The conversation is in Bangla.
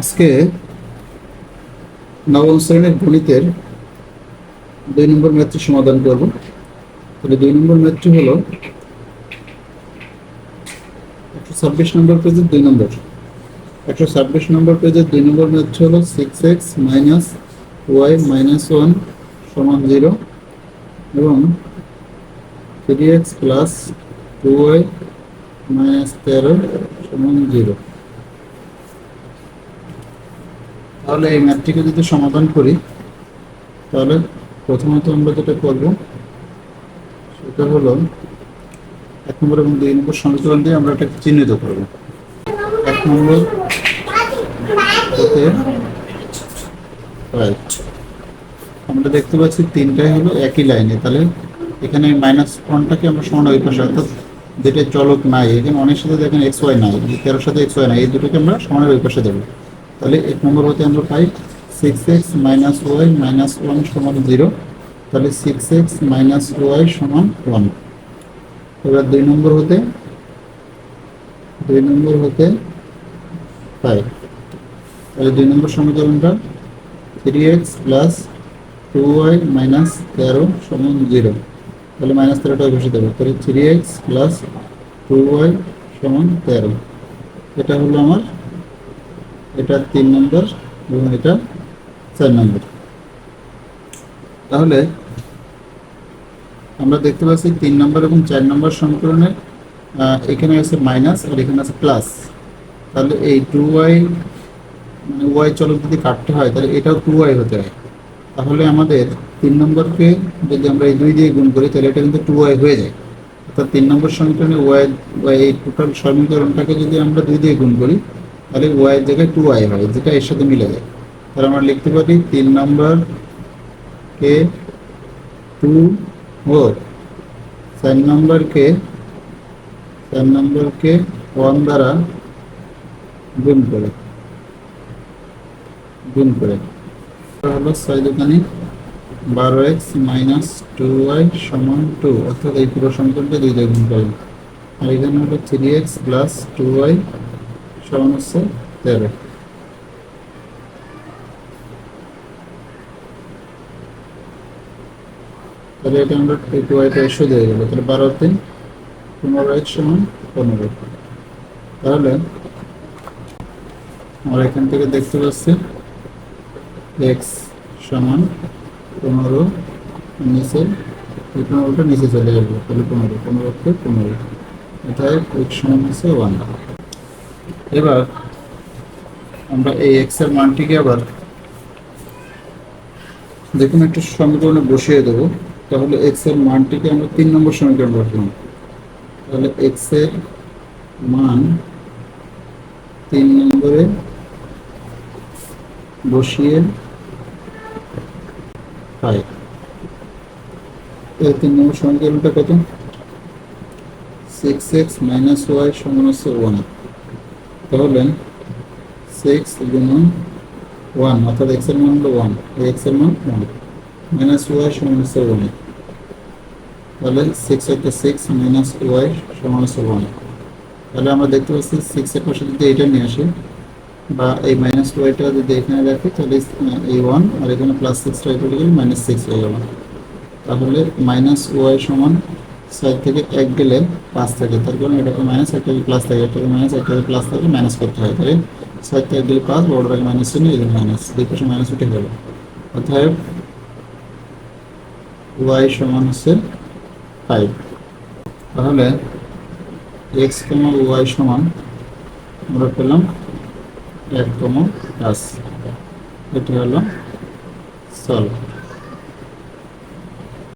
আজকে নবম শ্রেণীর গণিতের 2 নম্বর ম্যাথটি সমাধান করব। তাহলে 2 নম্বর ম্যাথটি হলো 126 নম্বর পেজের 2 নম্বর। 126 নম্বর পেজের 2 নম্বর ম্যাথটি হলো 6x মাইনাস ওয়াই মাইনাস 1 সমান 0 এবং 3x প্লাস 2y মাইনাস 13 সমান 0। তাহলে এই ম্যাথটিকে যদি সমাধান করি তাহলে প্রথমত আমরা যেটা করব সেটা হলো 1 নম্বর এবং 2 নম্বর সমীকরণ দিয়ে আমরা এটাকে চিহ্নিত করব। 1 নম্বর হতে রাইট আমরা দেখতে পাচ্ছি তিনটাই হলো একই লাইনে, তাহলে এখানে মাইনাস ওয়ানটাকে আমরা সমান ওই পাশে, অর্থাৎ যেটা চলক নাই, এখানে অনেক সাথে দেখেন এক্স ওয়াই নাই, 13 সাথে এক্স ওয়াই নাই, এই দুটোকে আমরা সমানের ওই পাশে দেবো। তাহলে 1 নম্বর হতে আমরা পাই 6x মাইনাস ওয়াই মাইনাস 1 সমান 0। তাহলে 6x মাইনাস ওয়াই সমান 1। এবার 2 নম্বর হতে পাই, তাহলে 2 নম্বর সমীকরণটা 3x প্লাস 2y মাইনাস 13 সমান 0। তাহলে মাইনাস 13টা বসে দেবো, তাহলে 3x প্লাস 2y সমান 13। এটা হলো আমার, এটা 3 নম্বর এবং এটা 4 নম্বর। তাহলে আমরা দেখতে পাচ্ছি 3 নম্বর এবং 4 নম্বর সমীকরণে এখানে আছে মাইনাস আর এখানে আছে প্লাস। তাহলে এই 2y মানে ওয়াই চলক যদি কাটতে হয় তাহলে এটাও 2y হতে হয়। তাহলে আমাদের 3 নম্বরকে যদি আমরা এই 2 দিয়ে গুণ করি তাহলে এটা কিন্তু 2y হয়ে যায়। অর্থাৎ 3 নম্বর সমীকরণে ওয়াই এই টোটাল সমীকরণটাকে যদি আমরা 2 দিয়ে গুণ করি তাহলে ওয়াই এর জায়গায় 2y হয়, যেটা এর সাথে মিলে যায়। তাহলে আমরা লিখতে পারি 3 নম্বরকে 2 ও 4 নম্বরকে 1 দ্বারা গুণ করে হলো 6 দোকানে 12x মাইনাস 2y সমান 2, অর্থাৎ এই পুরো সমীকরণটা 2 দিয়ে গুণ করলাম। আর এখানে হলো 3x প্লাস 2y সমান হচ্ছে 13। তাহলে এটা আমরা 2y সোজা হয়ে গেল, তাহলে 12 15x সমান 15। তাহলে আমরা এখান থেকে দেখতে পাচ্ছি x সমান 15, নিচে 15টা নিচে চলে যাবে, তাহলে 15কে 15, অর্থাৎ x সমান হচ্ছে 1। এবার আমরা এই x এর মানটিকে আবার দেখুন একটা সমীকরণে বসিয়ে দেবো। তাহলে x এর মানটিকে আমরা 3 নম্বর সমীকরণ বসালাম। তাহলে x এর মান 3 নম্বরে বসিয়ে পাই। এই 3 নম্বর সমীকরণটা কত? 6x মাইনাস ওয়াই সমান হচ্ছে 1। তাহলে 6 গুণন 1, অর্থাৎ x এর মান হলো 1, এই x এর মান 1 মাইনাস ওয়াই সমান হচ্ছে 1। তাহলে 6 হচ্ছে 6 মাইনাস ওয়াই সমান হচ্ছে 1। তাহলে আমরা দেখতে পাচ্ছি 6 এর পাশে যদি এটা নিয়ে আসি বা এই মাইনাস ওয়াইটা যদি এখানে রাখি তাহলে এই 1 আর এখানে প্লাস 6টা চলে গেলে মাইনাস 6 হয়ে যাবে। তাহলে মাইনাস ওয়াই সমান 6 থেকে 1 গেলে 5 থাকে, তার কারণে এটাকে মাইনাস, একটাকে প্লাস থাকে, একটাকে মাইনাস, একটাকে প্লাস থাকে, মাইনাস করতে হয়। তাহলে 6 থেকে গেলে 5, বড়টাকে মাইনাস চিহ্ন, এই মাইনাস, দুই পাশে মাইনাস উঠে গেল। অর্থাৎ ওয়াই সমান হচ্ছে 5। তাহলে এক্স কমা ওয়াই সমান আমরা পেলাম 1, 5। এটি হলো সলভ।